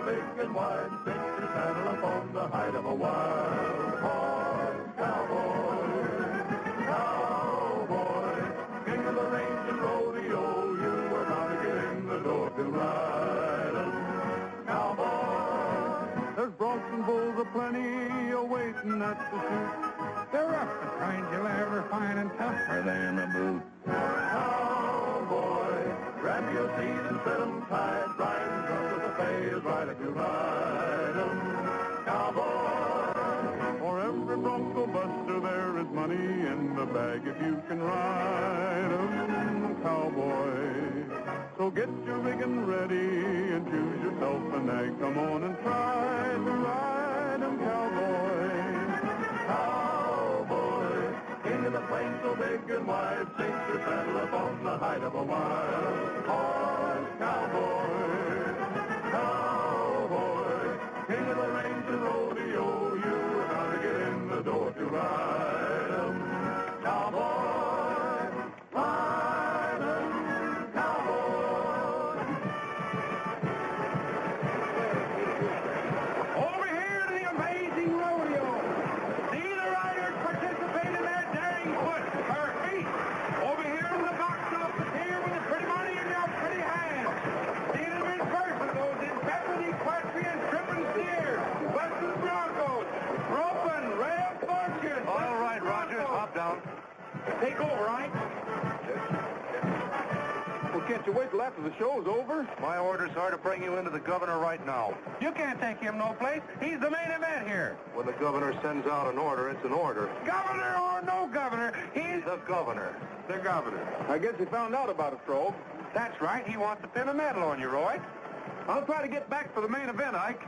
big and wide, sit your saddle upon the hide of a wild horse. Cowboy, cowboy, king of the range and rodeo, you are bound to get in the door to ride 'em. Cowboy, there's broncs and bulls aplenty awaiting at the chute. They're roughest kinds you'll ever find and tougher than a boot. Cowboy, grab your seat and set 'em tight. Riding drunk with the pay is right if you ride 'em. Cowboy, for every bronco buster there is money in the bag if you can ride 'em. Cowboy, so get your rigging ready and choose yourself a nag. Come on and try to ride 'em, cowboy. Cowboy, king of the plains so big and wide, sink your saddle upon the hide of a wild horse. Cowboy, cowboy, king of the range and rodeo, you are bound to get in the door to ride 'em. Cowboy, ride 'em, cowboy. Over here to the amazing rodeo. See the riders participate in their daring foot or feet. Over here in the box office here with the pretty money in your pretty hands. See them in person, those intrepid equestrian tripping steers, Western Broncos, roping, rail fortunes. All right, Rogers, hop down. Take over, right? Well, can't you wait till after the show's over? My orders are to bring you into the governor right now. You can't take him no place. He's the main event here. When the governor sends out an order, it's an order. Governor or no governor, he's The governor. the governor. I guess he found out about it, Strobe. That's right. He wants to pin a medal on you, Roy. I'll try to get back for the main event, Ike.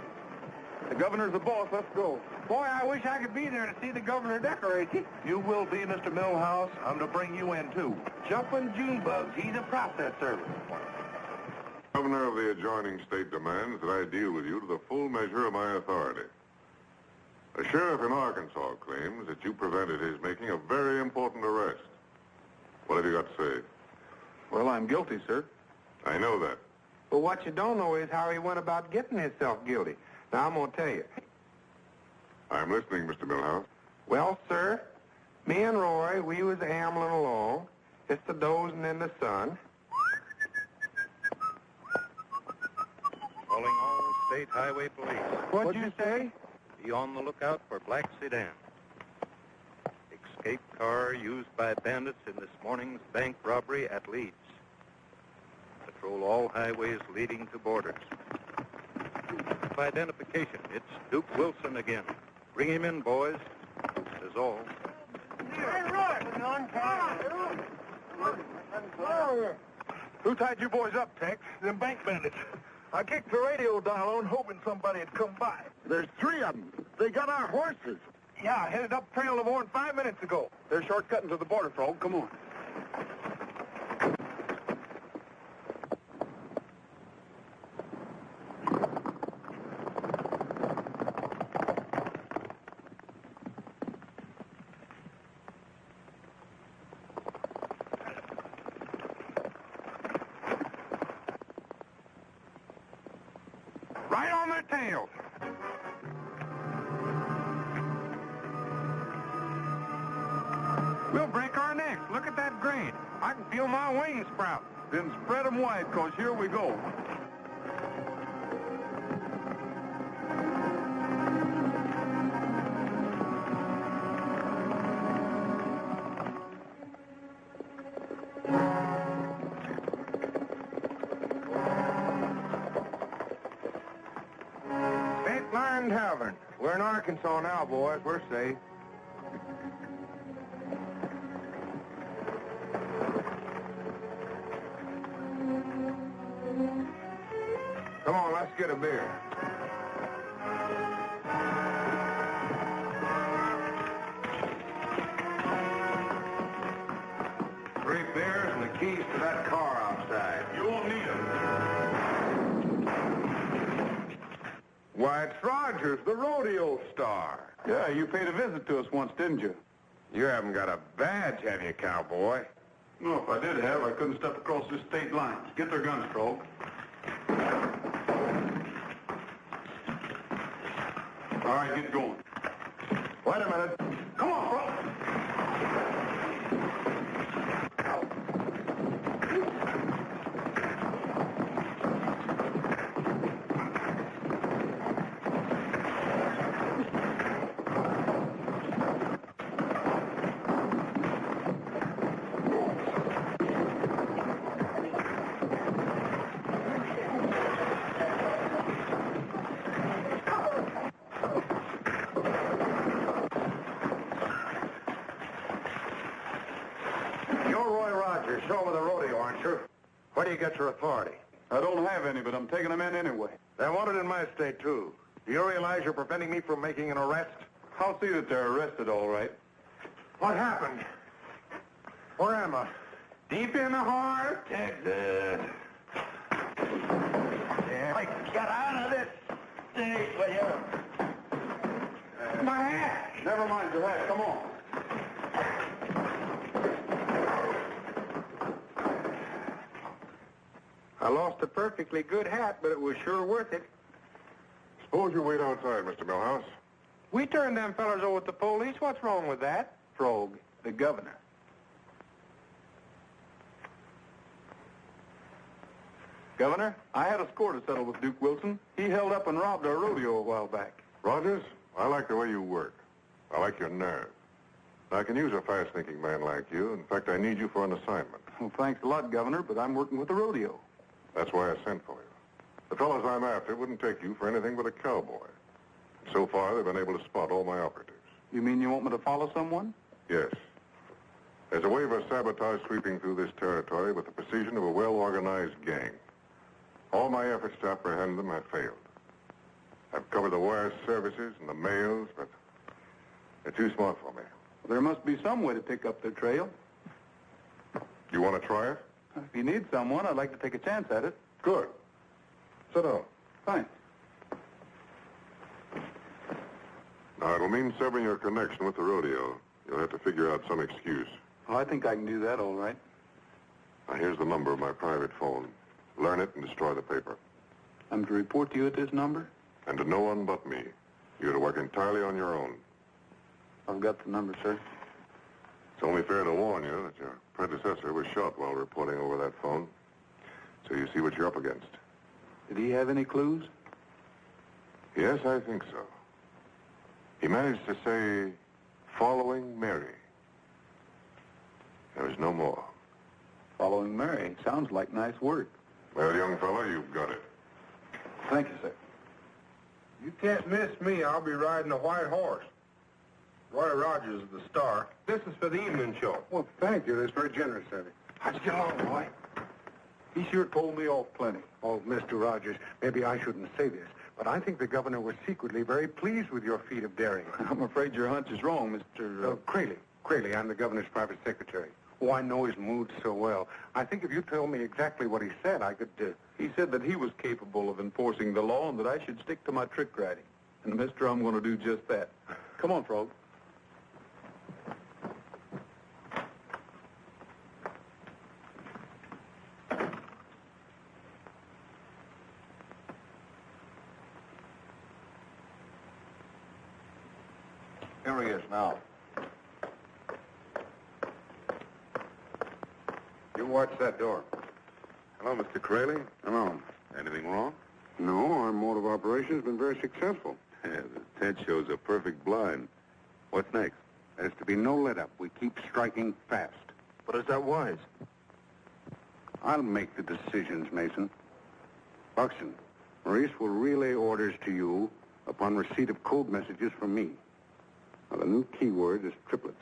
The governor's the boss. Let's go. Boy, I wish I could be there to see the governor decorate. You will be, Mr. Millhouse. I'm to bring you in, too. Jumping June bugs. He's a process server. Governor of the adjoining state demands that I deal with you to the full measure of my authority. A sheriff in Arkansas claims that you prevented his making a very important arrest. What have you got to say? Well, I'm guilty, sir. I know that. But what you don't know is how he went about getting himself guilty. Now, I'm going to tell you. I'm listening, Mr. Millhouse. Well, sir, me and Roy, we was ambling along. It's the dozing in the sun. Calling all state highway police. What'd you say? Be on the lookout for black sedan. Escape car used by bandits in this morning's bank robbery at Leeds. Patrol all highways leading to borders. Identification. It's Duke Wilson again. Bring him in, boys. That's all. Who tied you boys up, Tex? Them bank bandits. I kicked the radio dial on, hoping somebody'd come by. There's 3 of them. They got our horses. Yeah, I headed up trail no more than 5 minutes ago. They're shortcutting to the border, Frog. Come on. Right on their tails. We'll break our necks. Look at that grain. I can feel my wings sprout. Then spread them wide, because here we go. State Line Tavern. We're in Arkansas now, boys. We're safe. Come on, let's get a beer. Three beers and the keys to that car outside. You won't need him. Why, it's Rogers, the rodeo star. Yeah, you paid a visit to us once, didn't you? You haven't got a badge, have you, cowboy? No, if I did have, I couldn't step across this state line. Get their guns, Frog. All right, get going. Wait a minute. Come on, bro. You're Roy Rogers, show with the rodeo, aren't you? Where do you get your authority? I don't have any, but I'm taking them in anyway. They're wanted in my state, too. Do you realize you're preventing me from making an arrest? I'll see that they're arrested, all right. What happened? Where am I? Deep in the heart of Texas. Yeah. Get out of this state, will you? My hat. Never mind your hat. Come on. I lost a perfectly good hat, but it was sure worth it. Suppose you wait outside, Mr. Millhouse. We turned them fellers over to the police. What's wrong with that? Frog, the governor. Governor, I had a score to settle with Duke Wilson. He held up and robbed our rodeo a while back. Rogers, I like the way you work. I like your nerve. I can use a fast-thinking man like you. In fact, I need you for an assignment. Well, thanks a lot, Governor, but I'm working with the rodeo. That's why I sent for you. The fellows I'm after wouldn't take you for anything but a cowboy. So far, they've been able to spot all my operatives. You mean you want me to follow someone? Yes. There's a wave of sabotage sweeping through this territory with the precision of a well-organized gang. All my efforts to apprehend them have failed. I've covered the wire services and the mails, but they're too smart for me. There must be some way to pick up their trail. You want to try it? If you need someone, I'd like to take a chance at it. Good. Sit down. Thanks. Now, it'll mean severing your connection with the rodeo. You'll have to figure out some excuse. Oh, I think I can do that all right. Now, here's the number of my private phone. Learn it and destroy the paper. I'm to report to you at this number? And to no one but me. You're to work entirely on your own. I've got the number, sir. It's only fair to warn you that your predecessor was shot while reporting over that phone. So you see what you're up against. Did he have any clues? Yes, I think so. He managed to say, following Mary. There was no more. Following Mary. Sounds like nice work. Well, young fellow, you've got it. Thank you, sir. You can't miss me. I'll be riding a white horse. Roy Rogers is the star. This is for the evening show. Well, thank you. That's very generous of you. How'd you get along, Roy? He sure told me off plenty. Oh, Mr. Rogers, maybe I shouldn't say this, but I think the governor was secretly very pleased with your feat of daring. I'm afraid your hunch is wrong, Mr. Crayley. Crayley, I'm the governor's private secretary. Oh, I know his mood so well. I think if you told me exactly what he said, I could... He said that he was capable of enforcing the law and that I should stick to my trick riding. And, mister, I'm going to do just that. Come on, Frog. Here he is now. You watch that door. Hello, Mr. Crayley. Hello. Anything wrong? No, our mode of operation has been very successful. Yeah, the tent shows a perfect blind. What's next? There's to be no let-up. We keep striking fast. But is that wise? I'll make the decisions, Mason. Buxton, Maurice will relay orders to you upon receipt of code messages from me. Now, the new keyword is triplets.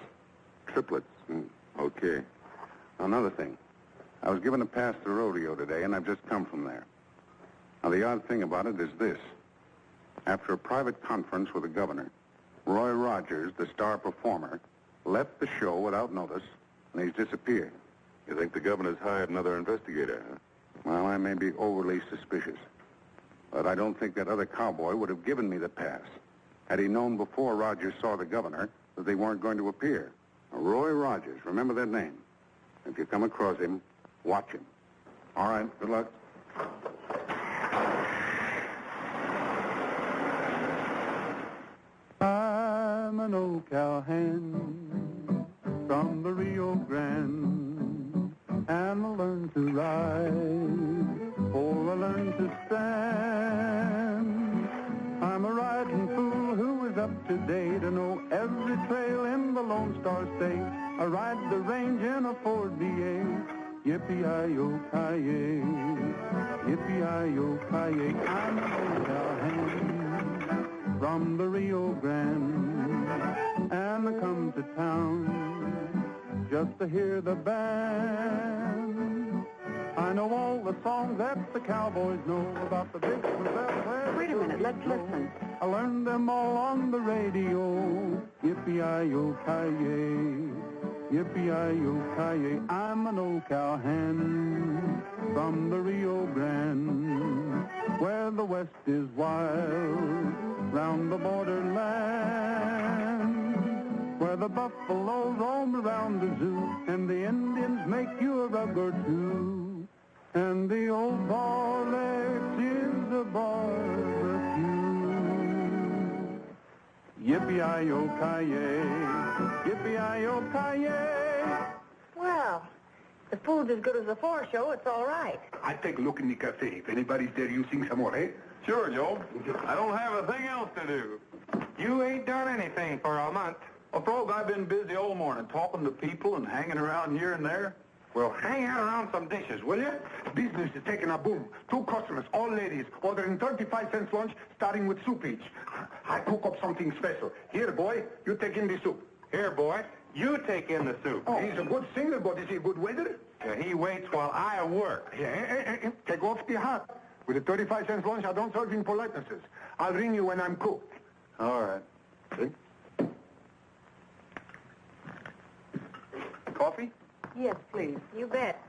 Triplets. Okay. Another thing. I was given a pass to the rodeo today, and I've just come from there. Now, the odd thing about it is this. After a private conference with the governor, Roy Rogers, the star performer, left the show without notice, and he's disappeared. You think the governor's hired another investigator, huh? Well, I may be overly suspicious, but I don't think that other cowboy would have given me the pass had he known before Rogers saw the governor that they weren't going to appear. Now, Roy Rogers, remember that name. If you come across him, watch him. All right, good luck. an old cowhand from the Rio Grande, and I learned to ride before I learned to stand. I'm a riding fool who is up to date. I know every trail in the Lone Star State. I ride the range in a Ford V8. Yippee-yi-yo-ki-yay, yippee-yi-yo-ki-yay. I'm an old cowhand from the Rio Grande, and I come to town just to hear the band. I know all the songs that the cowboys know about the big ones that play. Wait a minute, let's listen. I learned them all on the radio. Yippee-yi-yo-ki-yay, yippee-yi-yo-ki-yay. I'm an old cowhand from the Rio Grande, where the west is wild, round the borderland, where the buffalo roam around the zoo, and the Indians make you a rug or two. And the old Barlex is a barbecue. Yippee-yi-yo-ki-yay, yippee-yi-yo-ki-yay. Well, the food's as good as the floor show. It's all right. I take a look in the cafe. If anybody's there, you sing some more, eh? Sure, Joe. I don't have a thing else to do. You ain't done anything for a month. Well, Frog, I've been busy all morning talking to people and hanging around here and there. Well, hang out around some dishes, will you? Business is taking a boom. 2 customers, all ladies, ordering 35 cents lunch, starting with soup each. I cook up something special. Here, boy, you take in the soup. Here, boy, you take in the soup. Oh, he's a good singer, but is he a good waiter? Yeah, he waits while I work. Yeah, take off the hat. With the 35 cents lunch, I don't serve in politenesses. I'll ring you when I'm cooked. All right. See? Coffee? Yes, please. You bet.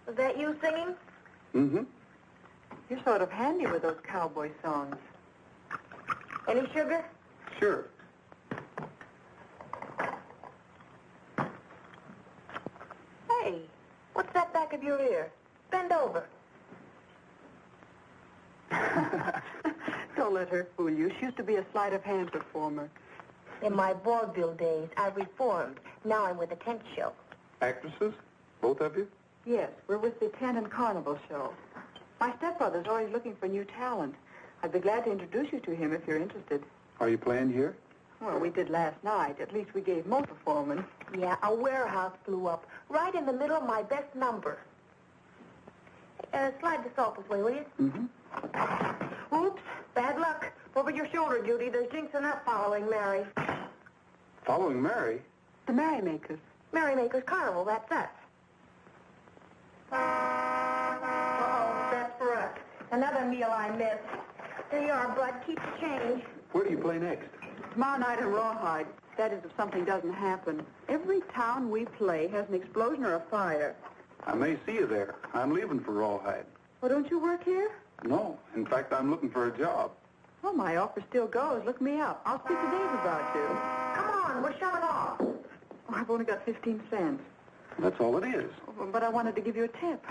Was that you singing? Mm-hmm. You're sort of handy with those cowboy songs. Any sugar? Sure. Hey, what's that back of your ear? Bend over. Don't let her fool you. She used to be a sleight of hand performer. In my vaudeville days, I reformed. Now I'm with a tent show. Actresses? Both of you? Yes, we're with the Tent and Carnival show. My stepbrother's always looking for new talent. I'd be glad to introduce you to him if you're interested. Are you playing here? Well, we did last night. At least we gave most performance. Yeah, a warehouse blew up right in the middle of my best number. Slide the salt this way, will you? Mm-hmm. Oops, bad luck. Over your shoulder, Judy. There's jinxing up following Mary. Following Mary? The Merrymakers. Merrymakers Carnival, that's us. Uh-oh, that's for us. Another meal I missed. Here you are, Bud. Keep the change. Where do you play next? Tomorrow night in Rawhide. That is, if something doesn't happen. Every town we play has an explosion or a fire. I may see you there. I'm leaving for Rawhide. Well, don't you work here? No. In fact, I'm looking for a job. Well, my offer still goes. Look me up. I'll speak to Dave about you. Come on, we're shoving off. Oh, I've only got 15 cents. That's all it is. But I wanted to give you a tip.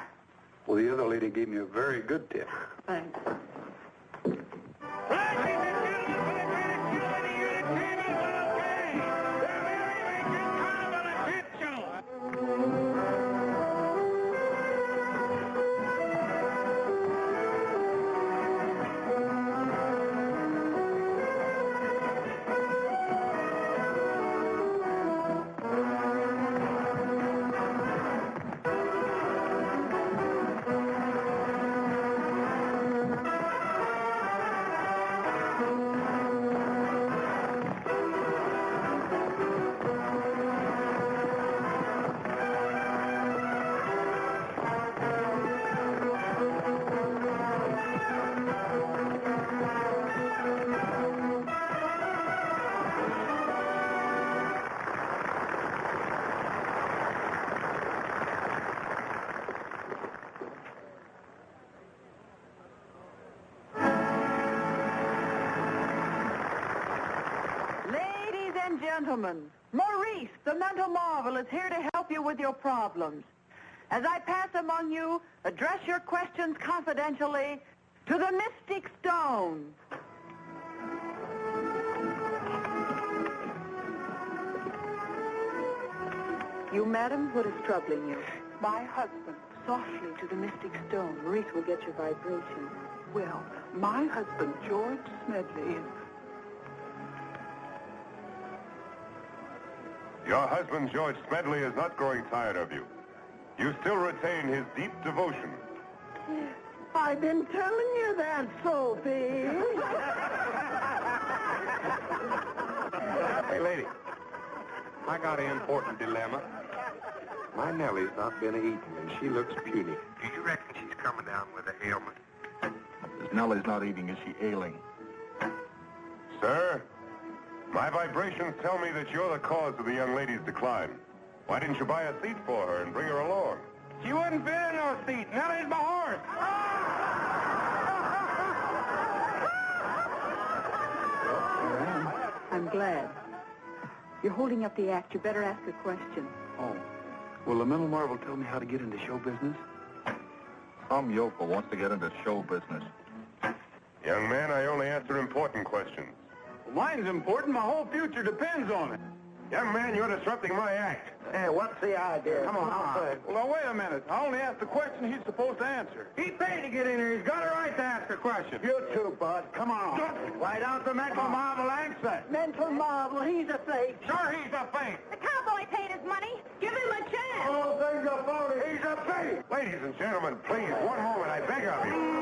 Well, the other lady gave me a very good tip. Thanks. Gentlemen, Maurice, the mental marvel, is here to help you with your problems. As I pass among you, address your questions confidentially to the Mystic Stone. You, madam, what is troubling you? My husband. Softly to the Mystic Stone. Maurice will get your vibration. Well, my husband, George Smedley, is... Your husband, George Smedley, is not growing tired of you. You still retain his deep devotion. I've been telling you that, Sophie. Hey, lady. I got an important dilemma. My Nellie's not been eating, and she looks puny. Do you reckon she's coming down with an ailment? If Nellie's not eating, is she ailing? Sir, my vibrations tell me that you're the cause of the young lady's decline. Why didn't you buy a seat for her and bring her along? She wouldn't fit in no seat. Nellie's my horse. I'm glad. You're holding up the act. You better ask a question. Oh. Will the mental marvel tell me how to get into show business? Some yokel wants to get into show business. Young man, I only answer important questions. Well, mine's important. My whole future depends on it. Young man, you're disrupting my act. Hey, what's the idea? Come on, Well, now, wait a minute. I only asked the question he's supposed to answer. He paid to get in here. He's got a right to ask a question. You too, Bud. Come on. Why don't the mental marvel answer? Mental marvel, he's a fake. Sure, he's a fake. The cowboy paid his money. Give him a chance. Oh, things are phony. He's a fake. Ladies and gentlemen, please, one moment, I beg of you.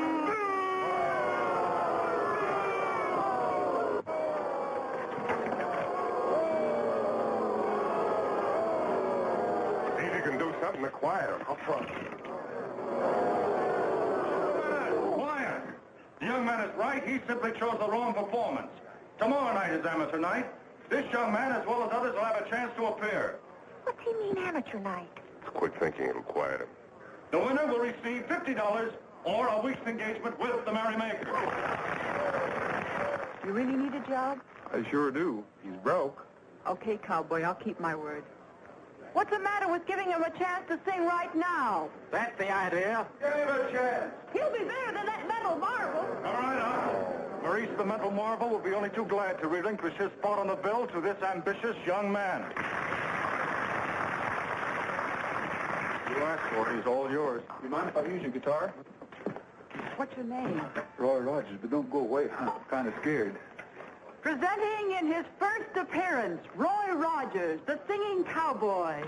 See if you can do something to quiet him. Up front. Quiet. The young man is right. He simply chose the wrong performance. Tomorrow night is amateur night. This young man, as well as others, will have a chance to appear. What's he mean, amateur night? Quit thinking it'll quiet him. The winner will receive $50 or a week's engagement with the merrymaker. You really need a job? I sure do. He's broke. Okay, cowboy, I'll keep my word. What's the matter with giving him a chance to sing right now? That's the idea. Give him a chance. He'll be better than that mental marvel. All right, Maurice, the mental marvel, will be only too glad to relinquish his spot on the bill to this ambitious young man. You asked for it. He's all yours. You mind if I use your guitar? What's your name? Roy Rogers, but don't go away. I'm kind of scared. Presenting in his first appearance, Roy Rogers, the singing cowboy.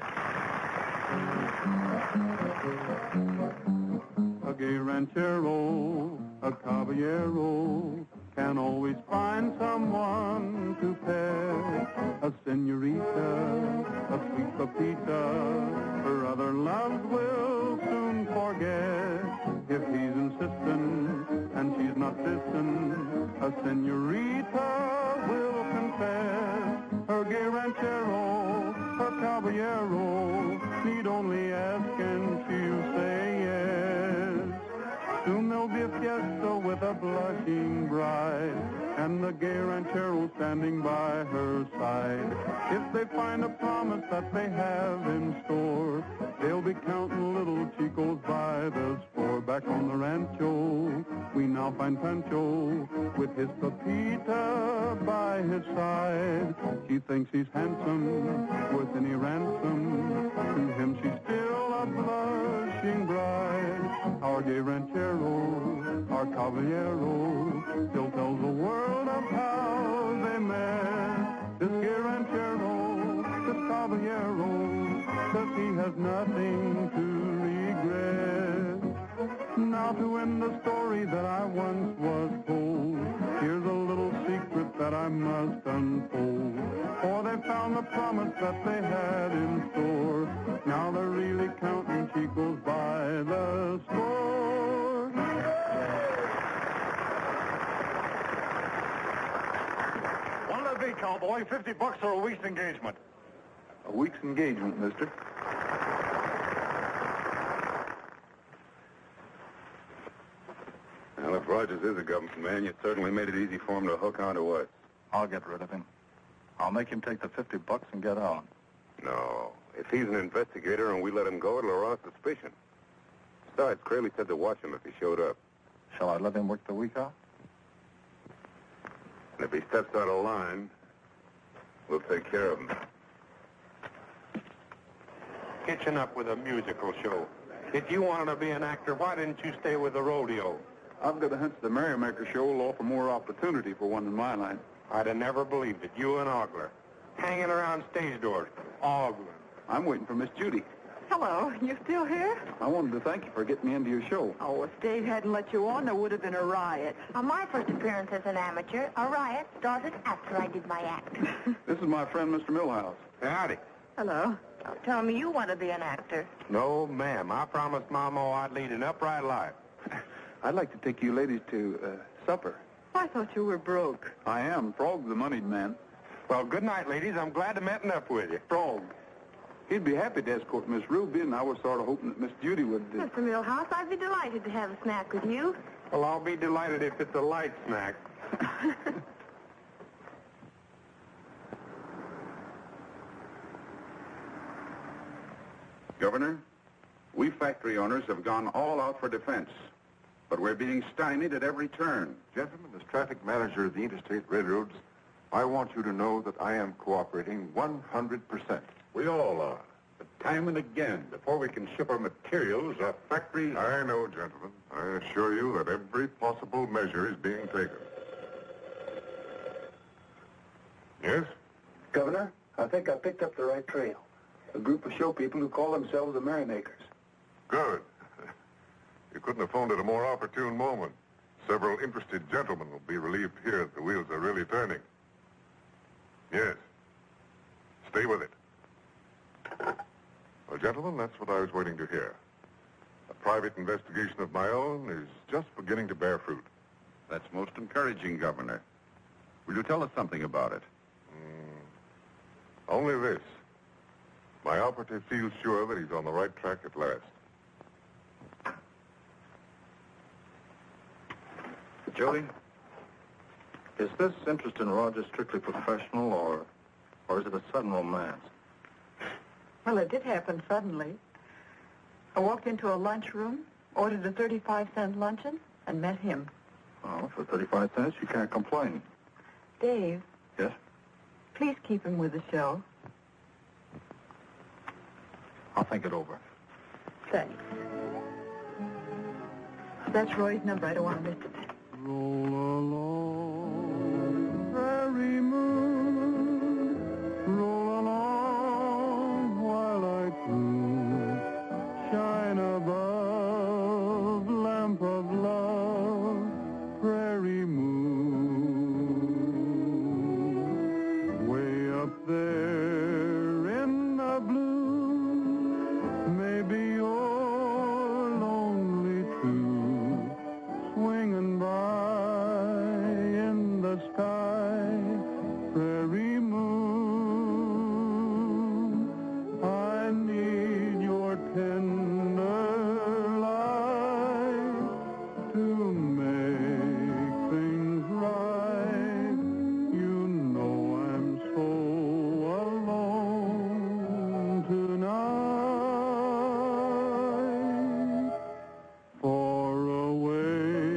A gay ranchero, a caballero, can always find someone to pair. A senorita, a sweet pepita, her other loves will soon forget. If he's insistent and she's not distant, a senorita will confess. Her gay ranchero, her caballero, need only ask and she'll say yes. Soon there'll be a fiesta with a blushing bride, and the gay ranchero standing by her side. If they find a promise that they have in store, they'll be counting little chicos by the score. Back on the rancho, we now find Pancho with his Pepita by his side. She thinks he's handsome, worth any ransom. To him she's still a blushing bride. Our gay ranchero, our caballero, still tells the world of how they met. This gay ranchero, this caballero, says he has nothing to regret. Now to end the story that I once was told, here's a little secret that I must unfold. For they found the promise that they had in store. Now they're really counting chicos by the score. What'll it be, cowboy? $50 or a week's engagement? A week's engagement, mister. Well, if Rogers is a government man, you certainly made it easy for him to hook onto us. I'll get rid of him. I'll make him take the $50 and get on. No, If he's an investigator and we let him go, it'll arouse suspicion. Besides, Crayley said to watch him if he showed up. Shall I let him work the week off? And if he steps out of line, we'll take care of him. Hitching up with a musical show. If you wanted to be an actor, why didn't you stay with the rodeo? I've got a hunch the Merrymaker show will offer more opportunity for one in my line. I'd have never believed it. You and Ogler. Hanging around stage doors. Ogler. I'm waiting for Miss Judy. Hello, you still here? I wanted to thank you for getting me into your show. Oh, if Dave hadn't let you on, there would have been a riot. On my first appearance as an amateur, a riot started after I did my act. This is my friend, Mr. Millhouse. Howdy. Hello. Don't tell me you want to be an actor. No, ma'am. I promised Mama I'd lead an upright life. I'd like to take you ladies to supper. I thought you were broke. I am. Frog's the moneyed man. Well, good night, ladies. I'm glad to meeting up with you. Frog. He'd be happy to escort Miss Ruby, and I was sort of hoping that Miss Judy would... Mr. Millhouse, I'd be delighted to have a snack with you. Well, I'll be delighted if it's a light snack. Governor, we factory owners have gone all out for defense, but we're being stymied at every turn. Gentlemen, as traffic manager of the Interstate Railroads, I want you to know that I am cooperating 100%. We all are. But time and again, before we can ship our materials, our factories... I know, gentlemen. I assure you that every possible measure is being taken. Yes? Governor, I think I picked up the right trail. A group of show people who call themselves the Merrymakers. Good. You couldn't have phoned at a more opportune moment. Several interested gentlemen will be relieved here that the wheels are really turning. Yes. Stay with it. Well, gentlemen, that's what I was waiting to hear. A private investigation of my own is just beginning to bear fruit. That's most encouraging, Governor. Will you tell us something about it? Only this. My operative feels sure that he's on the right track at last. Jody, is this interest in Roger strictly professional, or is it a sudden romance? Well, it did happen suddenly. I walked into a lunchroom, ordered a 35-cent luncheon, and met him. Well, for 35 cents, you can't complain. Dave. Yes? Please keep him with the show. I'll think it over. Thanks. That's Roy's number. I don't want to miss it. Roll along, prairie moon, roll along while I cruise, shine above, lamp of love, prairie moon, way up there in the blue, maybe you're lonely too, swinging by in the sky, prairie moon, I need your tender light to make things right. You know I'm so alone tonight. Far away,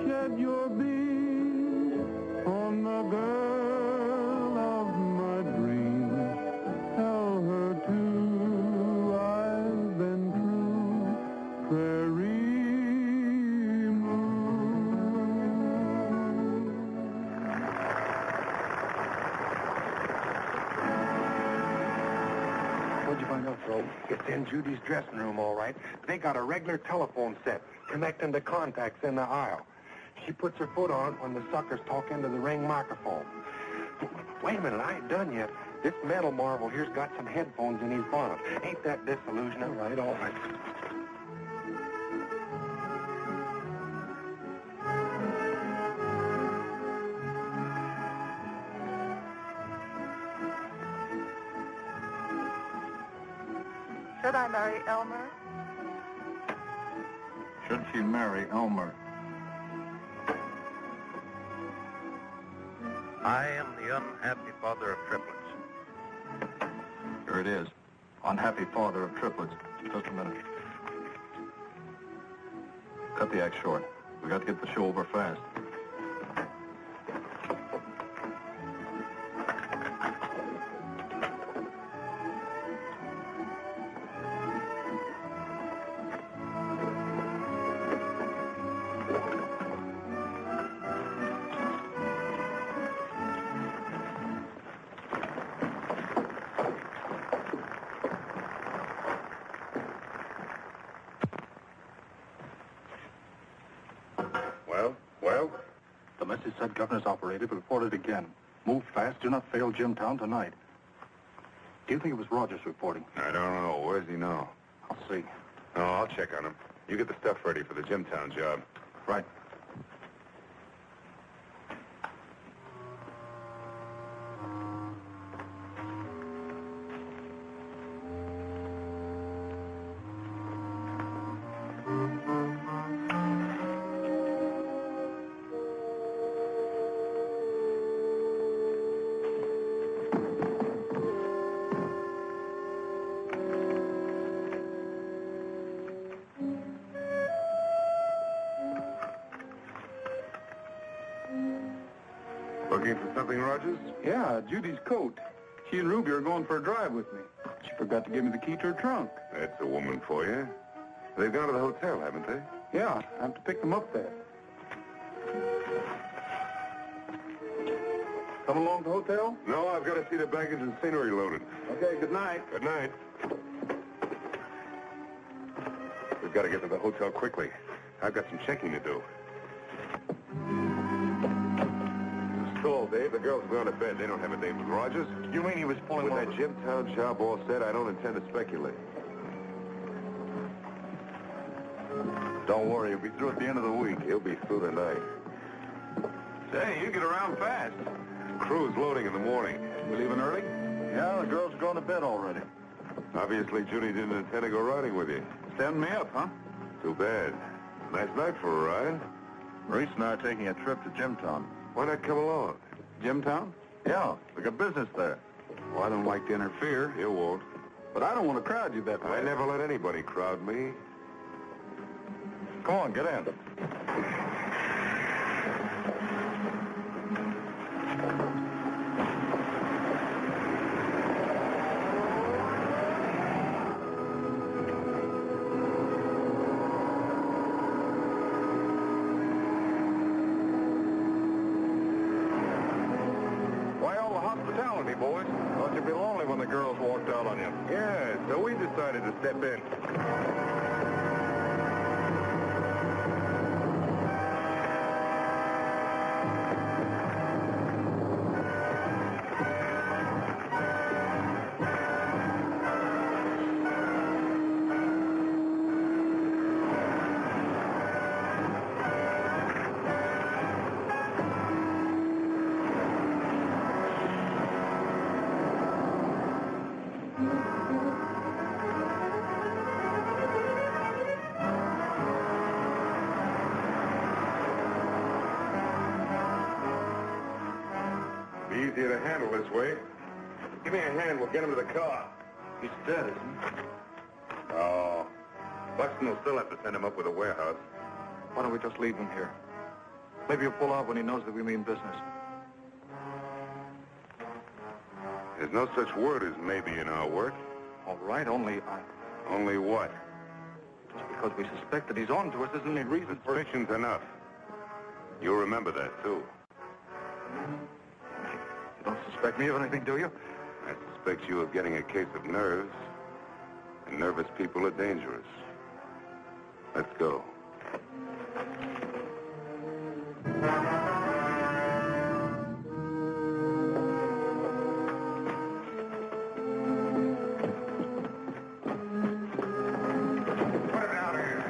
shed your beams on the girl of my dreams. Tell her too I've been true, prairie moon. What'd you find out, Frog? It's in Judy's dressing room, all right. They got a regular telephone set connecting to contacts in the aisle. She puts her foot on it when the suckers talk into the ring microphone. Wait a minute, I ain't done yet. This metal marvel here's got some headphones in his bonnet. Ain't that disillusioning? All right. Should I marry Elmer? Should she marry Elmer? I am the unhappy father of triplets. Here it is. Unhappy father of triplets. Just a minute. Cut the act short. We got to get the show over fast. Well? The message said governor's operated, but report it again. Move fast. Do not fail Jimtown tonight. Do you think it was Rogers reporting? I don't know. Where's he now? I'll see. Oh, I'll check on him. You get the stuff ready for the Jimtown job. Right. Looking for something, Rogers? Yeah, Judy's coat. She and Ruby are going for a drive with me. She forgot to give me the key to her trunk. That's a woman for you. They've gone to the hotel, haven't they? Yeah, I have to pick them up there. Come along to the hotel? No, I've got to see the baggage and scenery loaded. Okay, good night. Good night. We've got to get to the hotel quickly. I've got some checking to do. Stall, Dave. The girls have gone to bed. They don't have a date with Rogers. You mean he was pulling With one that of the... Jimtown job all set, I don't intend to speculate. Don't worry, he'll be through at the end of the week. He'll be through tonight. Say, you get around fast. Crew's loading in the morning. We leaving early? Yeah, the girls are going to bed already. Obviously, Judy didn't intend to go riding with you. Stand me up, huh? Too bad. Nice night for a ride. Reese and I are taking a trip to Jimtown. Why not come along? Jimtown? Yeah, we got business there. Well, I don't like to interfere. You won't. But I don't want to crowd you that way. I never let anybody crowd me. Come on, get in. Why all the hospitality, boys? Thought you'd be lonely when the girls walked out on you. Yeah, so we decided to step in. Be easier to handle this way. Give me a hand, we'll get him to the car. He's dead, isn't he? Oh. Buxton will still have to send him up with a warehouse. Why don't we just leave him here? Maybe he'll pull out when he knows that we mean business. There's no such word as maybe in our work. All right, only Only what? just because we suspect that he's on to us isn't any reason for... Suspicion's enough. You'll remember that, too. You don't suspect me of anything, do you? I suspect you of getting a case of nerves. And nervous people are dangerous. Let's go. Put it down here.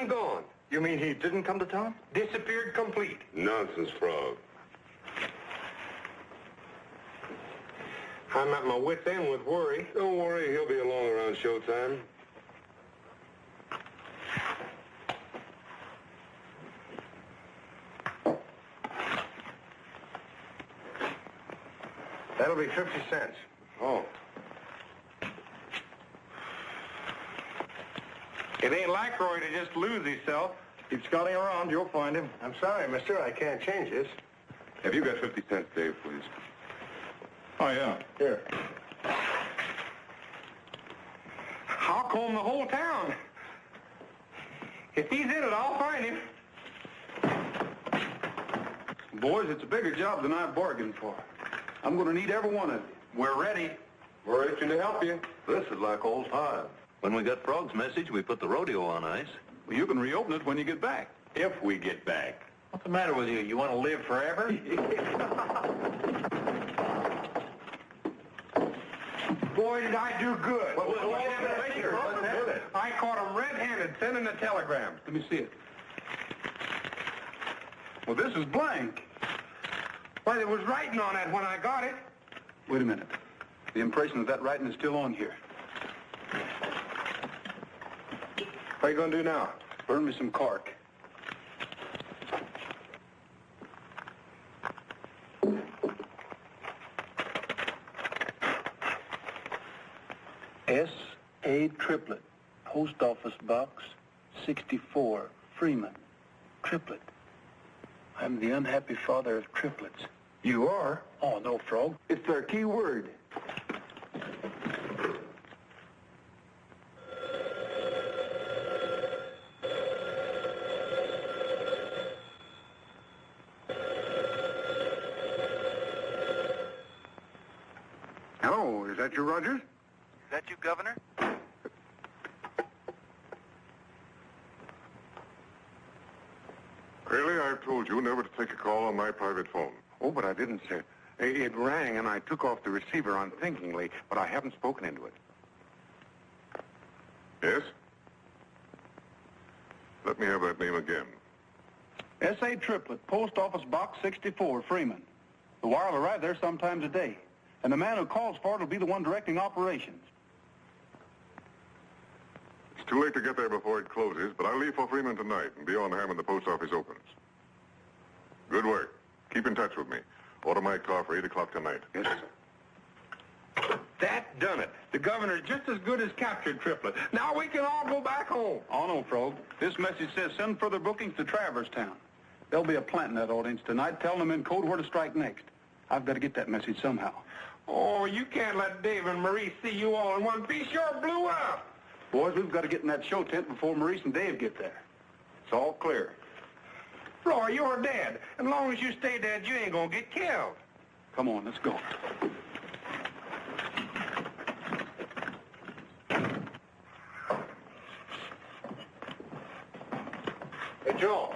and gone. You mean he didn't come to town? Disappeared complete. Nonsense, Frog. I'm at my wit's end with worry. Don't worry, he'll be along around showtime. That'll be 50 cents. Oh. It ain't like Roy to just lose himself. Keep scouting around, you'll find him. I'm sorry, mister, I can't change this. Have you got 50 cents, Dave, please? Oh, yeah. Here. I'll comb the whole town. If he's in it, I'll find him. Boys, it's a bigger job than I bargained for. I'm going to need every one of you. We're ready. We're itching to help you. This is like old times. When we got Frog's message, we put the rodeo on ice. Well, you can reopen it when you get back. If we get back. What's the matter with you? You want to live forever? Boy, did I do good. Well, I caught him red-handed sending a telegram. Let me see it. Well, this is blank. Why, there was writing on it when I got it. Wait a minute. The impression of that writing is still on here. What are you going to do now? Burn me some cork. S.A. Triplet, Post Office Box 64, Freeman. Triplet. I'm the unhappy father of triplets. You are? Oh, no, Frog. It's their key word. Hello, is that you, Rogers? Is that you, Governor? Really, I've told you never to take a call on my private phone. Oh, but I didn't, sir. It rang, and I took off the receiver unthinkingly, but I haven't spoken into it. Yes? Let me have that name again. S.A. Triplet, Post Office Box 64, Freeman. The wire will arrive there sometime today, and the man who calls for it will be the one directing operations. It's too late to get there before it closes, but I'll leave for Freeman tonight and be on hand when the post office opens. Good work. Keep in touch with me. Order my car for 8 o'clock tonight. Yes, sir. That done it. The governor's just as good as captured Triplet. Now we can all go back home. Oh, no, Frog. This message says send further bookings to Traverstown. There'll be a plant in that audience tonight telling them in code where to strike next. I've got to get that message somehow. Oh, you can't let Dave and Maurice see you all in one piece. You're blew up. Boys, we've got to get in that show tent before Maurice and Dave get there. It's all clear. Roy, you're dead. As long as you stay dead, you ain't gonna get killed. Come on, let's go. Hey, Joe.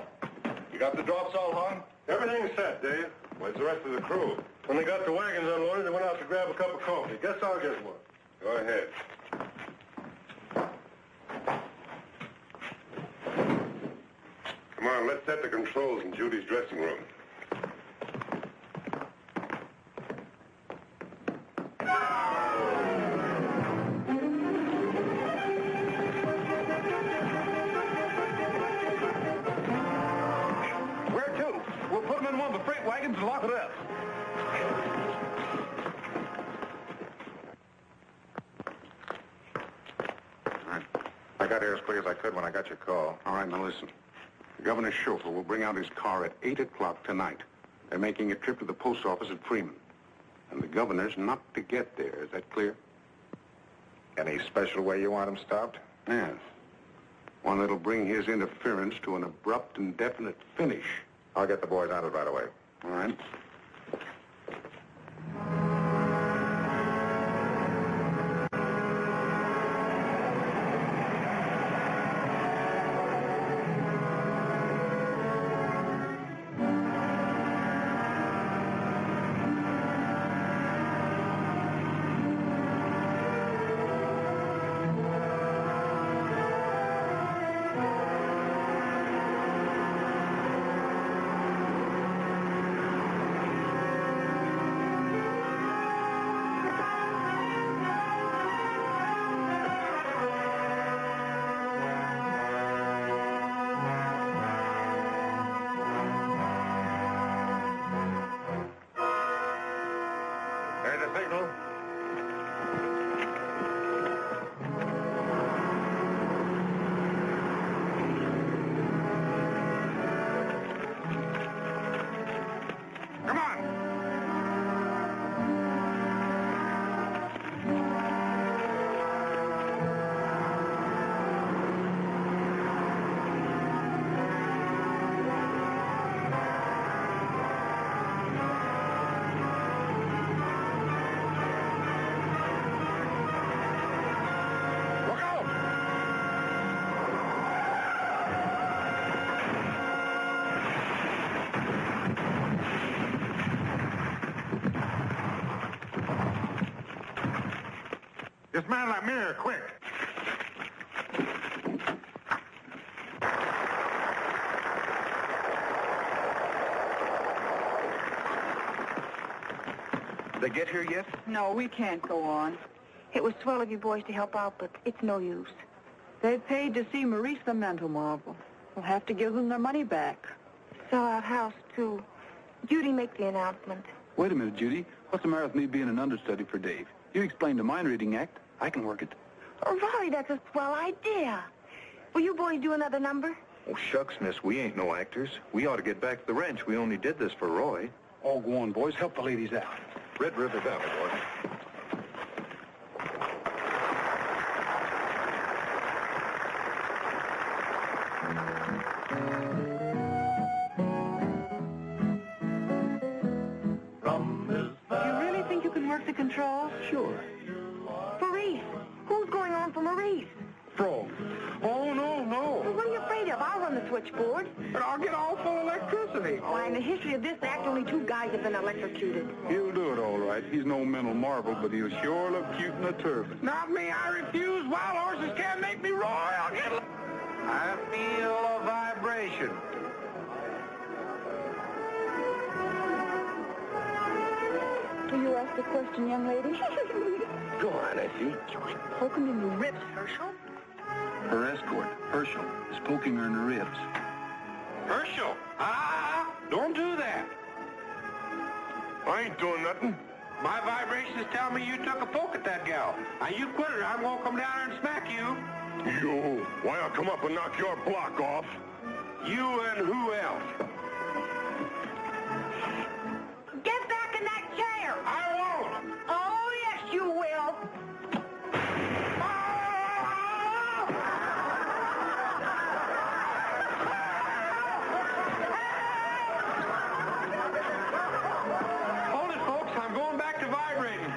You got the drops all hung? Everything's set, Dave. Where's the rest of the crew? When they got the wagons unloaded, they went out to grab a cup of coffee. Guess I'll get one. Go ahead. Come on, let's set the controls in Judy's dressing room. Where to? We'll put them in one of the freight wagons and lock it up. All right. I got here as quick as I could when I got your call. All right, now listen. The governor's chauffeur will bring out his car at 8 o'clock tonight. They're making a trip to the post office at Freeman. And the governor's not to get there. Is that clear? Any special way you want him stopped? Yes. One that'll bring his interference to an abrupt and definite finish. I'll get the boys on it right away. All right? There's a signal. Come on. Look out! Dismantle that mirror, quick! They get here yet? No, we can't go on. It was swell of you boys to help out, but it's no use. They paid to see Maurice the mental marvel. We'll have to give them their money back. Sell out house, too. Judy, make the announcement. Wait a minute, Judy. What's the matter with me being an understudy for Dave? You explained the mind-reading act. I can work it. Oh, Rolly, that's a swell idea. Will you boys do another number? Oh, shucks, miss. We ain't no actors. We ought to get back to the ranch. We only did this for Roy. Oh, go on, boys. Help the ladies out. Red River Valley, boy. Do you really think you can work the controls? Sure. Maurice. Who's going on for Maurice? Frog. Oh, no, Well, no. what are you afraid of? I'll run the switchboard. But I'll get all full electricity. Why, in the history of this act, only 2 guys have been electrocuted. He'll do it all right. He's no mental marvel, but he'll sure look cute in a turban. Not me, I refuse. Wild horses can't make me roar. I'll get... I feel a vibration. Will you ask the question, young lady? Go on, Effie. Poke him in the ribs, Herschel. Her escort, Herschel, is poking her in the ribs. Herschel! Don't do that. I ain't doing nothing. My vibrations tell me you took a poke at that gal. Now you quit her. I'm gonna come down there and smack you. You? Why, I'll come up and knock your block off. You and who else? Get back in that chair! I won't! Oh, yes, you will. Hold it, folks. I'm going back to vibrating.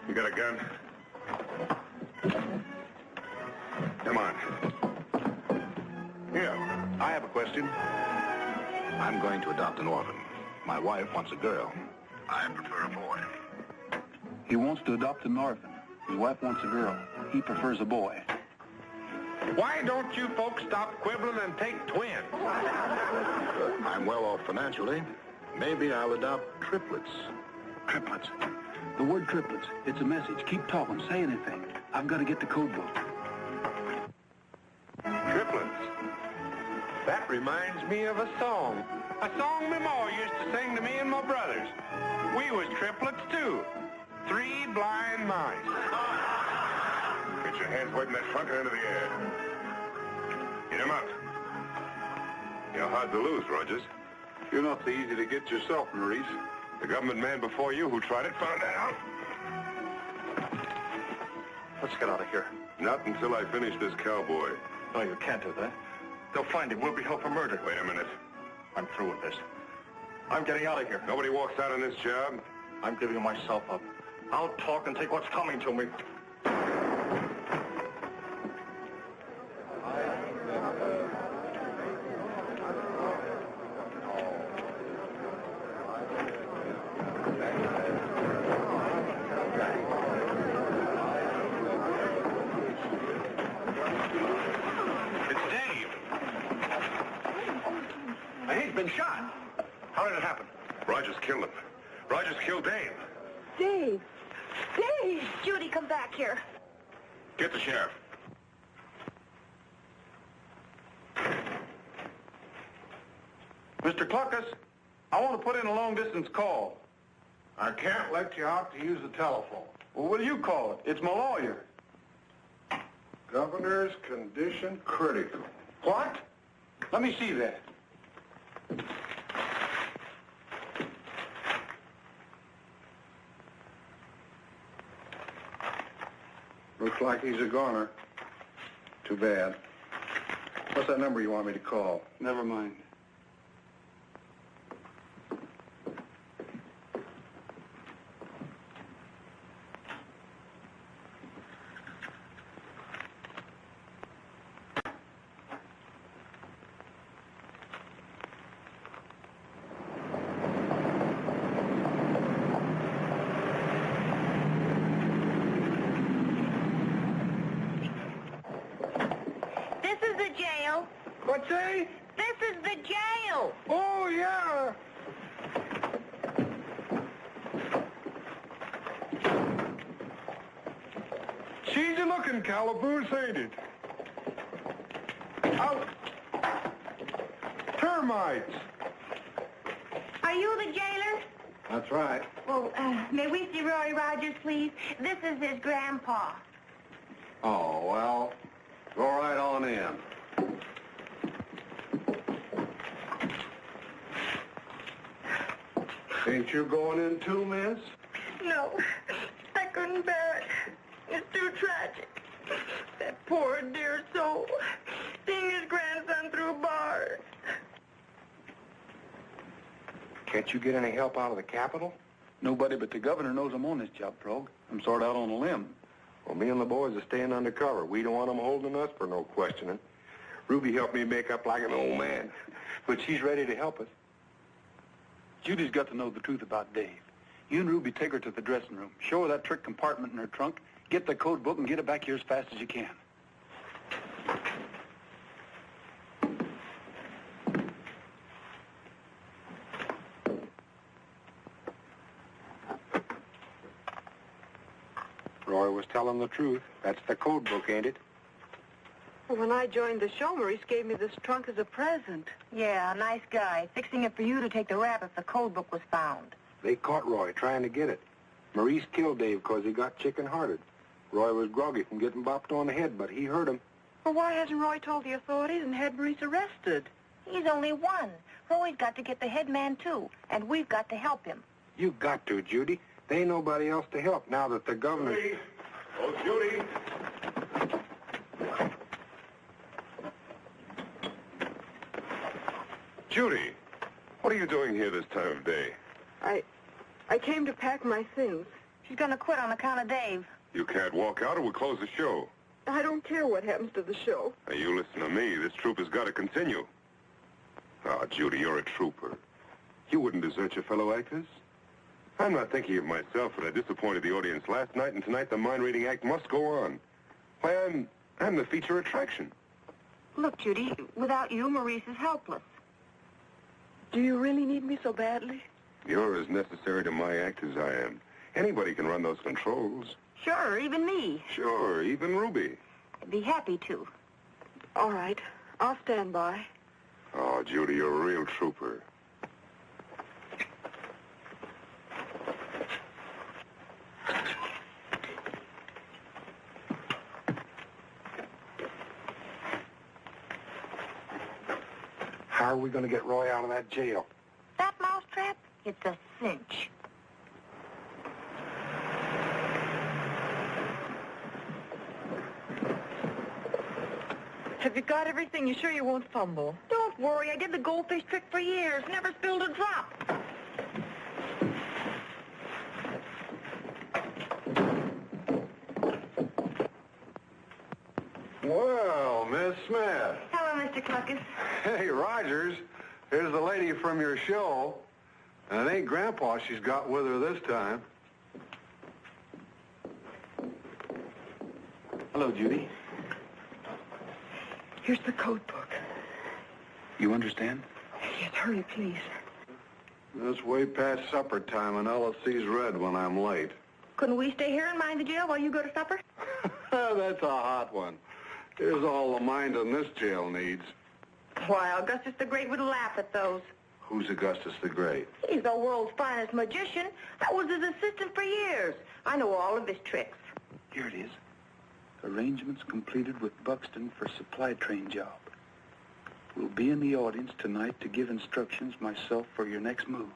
You got a gun? Come on. Here. I have a question. I'm going to adopt an orphan. My wife wants a girl. I prefer a boy. He wants to adopt an orphan. His wife wants a girl. He prefers a boy. Why don't you folks stop quibbling and take twins? I'm well off financially. Maybe I'll adopt triplets. Triplets. The word triplets. It's a message. Keep talking. Say anything. I've got to get the code book. Triplets. That reminds me of a song. A song my ma used to sing to me and my brothers. We was triplets, too. 3 blind mice. Get your hands waving that trunker into the air. Get him up. You're hard to lose, Rogers. You're not so easy to get yourself, Maurice. The government man before you who tried it found that out. Let's get out of here. Not until I finish this cowboy. No, you can't do that. They'll find him. We'll be held for murder. Wait a minute. I'm through with this. I'm getting out of here. Nobody walks out on this job. I'm giving myself up. I'll talk and take what's coming to me. Rogers killed him. Rogers killed Dave. Dave! Dave! Judy, come back here. Get the sheriff. Mr. Cluckus, I want to put in a long-distance call. I can't let you out to use the telephone. Well, what do you call it? It's my lawyer. Governor's condition critical. What? Let me see that. Looks like he's a goner. Too bad. What's that number you want me to call? Never mind. What's that? This is the jail. Oh, yeah. She's a looking calaboose, ain't it? Out. Termites. Are you the jailer? That's right. Well, may we see Roy Rogers, please? This is his grandpa. Oh, well, go right on in. Ain't you going in too, miss? No, I couldn't bear it. It's too tragic. That poor dear soul, seeing his grandson through bars. Can't you get any help out of the Capitol? Nobody but the governor knows I'm on this job, Frog. I'm sort of out on a limb. Well, me and the boys are staying undercover. We don't want them holding us for no questioning. Ruby helped me make up like an old man, but she's ready to help us. Judy's got to know the truth about Dave. You and Ruby take her to the dressing room. Show her that trick compartment in her trunk. Get the code book and get it back here as fast as you can. Roy was telling the truth. That's the code book, ain't it? Well, when I joined the show, Maurice gave me this trunk as a present. Yeah, nice guy. Fixing it for you to take the rap if the code book was found. They caught Roy trying to get it. Maurice killed Dave because he got chicken-hearted. Roy was groggy from getting bopped on the head, but he hurt him. Well, why hasn't Roy told the authorities and had Maurice arrested? He's only one. Roy's got to get the head man, too, and we've got to help him. You've got to, Judy. There ain't nobody else to help now that the governor... Judy! Oh, Judy! Judy, what are you doing here this time of day? I came to pack my things. She's going to quit on account of Dave. You can't walk out or we'll close the show. I don't care what happens to the show. Now, you listen to me. This troop has got to continue. Ah, Judy, you're a trooper. You wouldn't desert your fellow actors. I'm not thinking of myself, but I disappointed the audience last night, and tonight the mind-reading act must go on. Why, I'm the feature attraction. Look, Judy, without you, Maurice is helpless. Do you really need me so badly? You're as necessary to my act as I am. Anybody can run those controls. Sure, even me. Sure, even Ruby. I'd be happy to. All right. I'll stand by. Oh, Judy, you're a real trooper. How are we going to get Roy out of that jail? That mousetrap? It's a cinch. Have you got everything? You sure you won't fumble? Don't worry, I did the goldfish trick for years. Never spilled a drop. Well, Miss Smith. Hello, Mr. Cluckus. Hey, Rogers. Here's the lady from your show. And it ain't Grandpa she's got with her this time. Hello, Judy. Here's the code book. You understand? Yes, hurry, please. It's way past supper time, and LSC's red when I'm late. Couldn't we stay here and mind the jail while you go to supper? That's a hot one. Here's all the mind in this jail needs. Why, Augustus the Great would laugh at those. Who's Augustus the Great? He's the world's finest magician. I was his assistant for years. I know all of his tricks. Here it is. Arrangements completed with Buxton for supply train job. We'll be in the audience tonight to give instructions myself for your next move.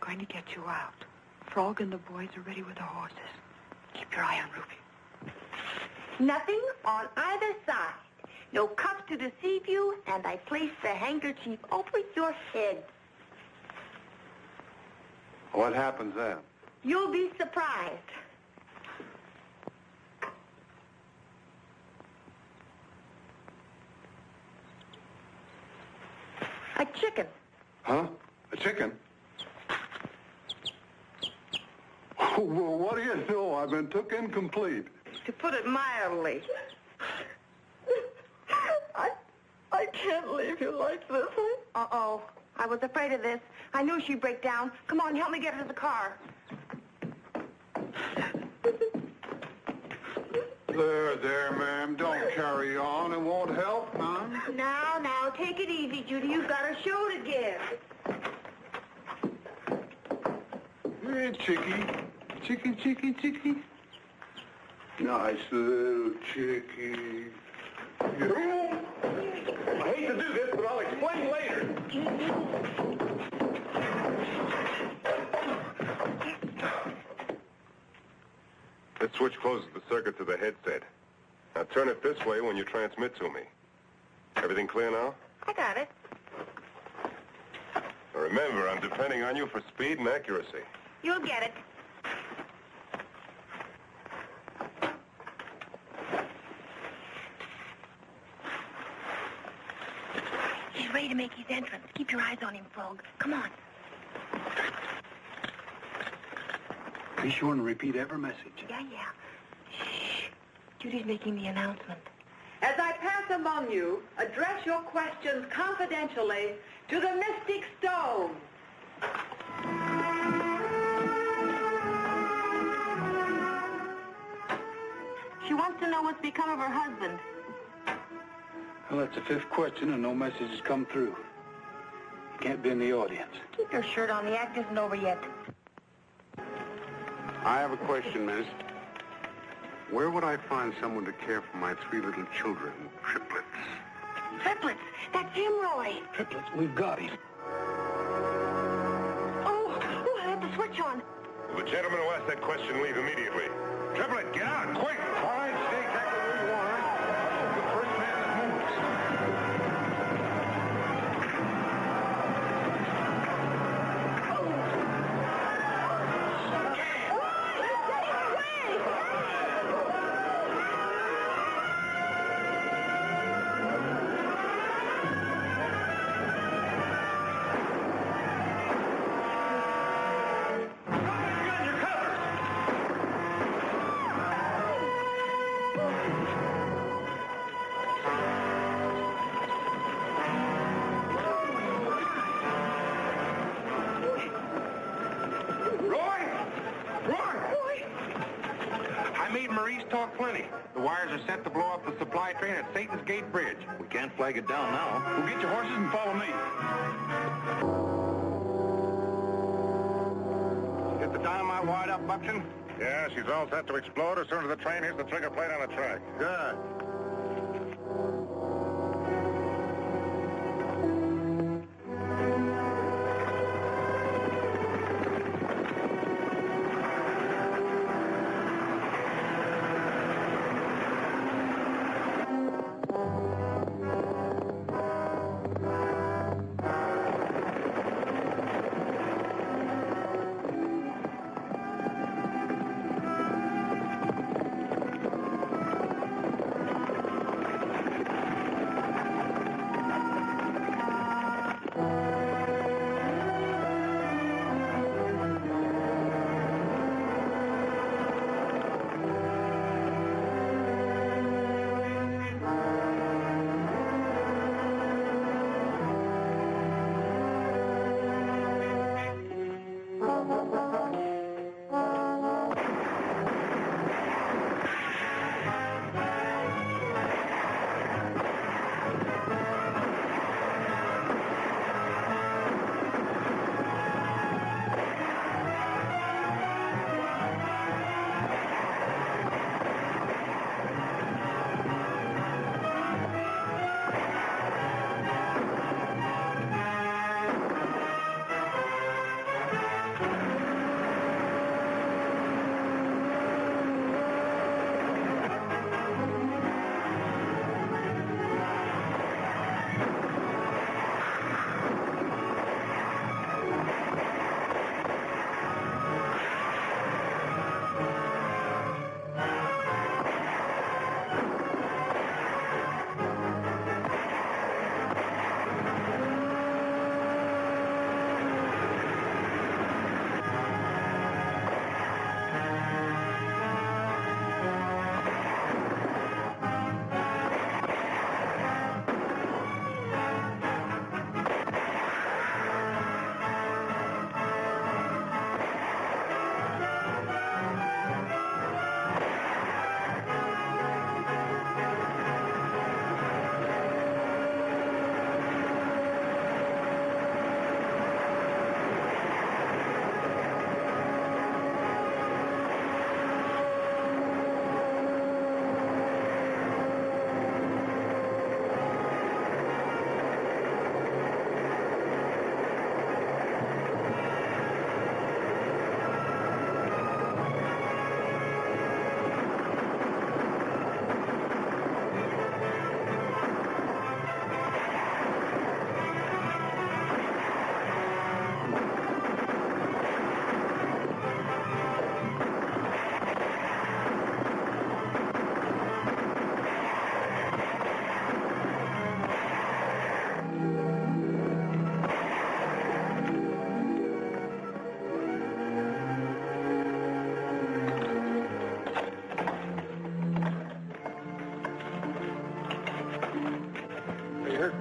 Going to get you out. Frog and the boys are ready with the horses. Keep your eye on Ruby. Nothing on either side. No cuffs to deceive you, and I place the handkerchief over your head. What happens then? You'll be surprised. A chicken. Huh? A chicken? Well, what do you know? I've been took incomplete. To put it mildly. I can't leave you like this. Uh-oh. I was afraid of this. I knew she'd break down. Come on, help me get her to the car. There, ma'am. Don't carry on. It won't help none. Now, take it easy, Judy. You've got a show to give. Hey, Chickie. Chickie. Nice little Chickie. I hate to do this, but I'll explain later. This switch closes the circuit to the headset. Now turn it this way when you transmit to me. Everything clear now? I got it. Now remember, I'm depending on you for speed and accuracy. You'll get it. He's ready to make his entrance. Keep your eyes on him, Frog. Come on. Be sure and repeat every message. Yeah. Shh. Judy's making the announcement. As I pass among you, address your questions confidentially to the Mystic Stone. She wants to know what's become of her husband. Well, that's the fifth question, and no message has come through. You can't be in the audience. Keep your shirt on. The act isn't over yet. I have a question, miss. Where would I find someone to care for my 3 little children, triplets? Triplets. That's him, Roy. Triplets, we've got him. Oh, I had the switch on. Will the gentleman who asked that question leave immediately? Triplet, get out, quick! All right, stay exactly where you are. I'll be the first man that moves. Talk plenty. The wires are set to blow up the supply train at Satan's Gate Bridge. We can't flag it down now. Well, get your horses and follow me. Get the dynamite wired up, Buxton? Yeah, she's all set to explode as soon as the train hits the trigger plate on the track. Good.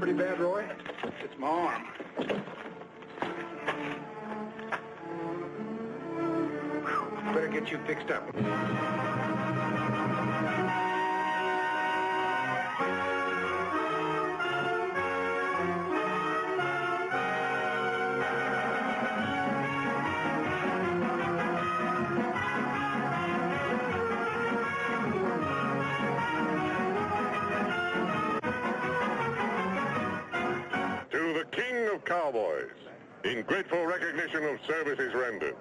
pretty bad, Roy? It's my arm. Better get you fixed up. To the King of Cowboys, in grateful recognition of services rendered,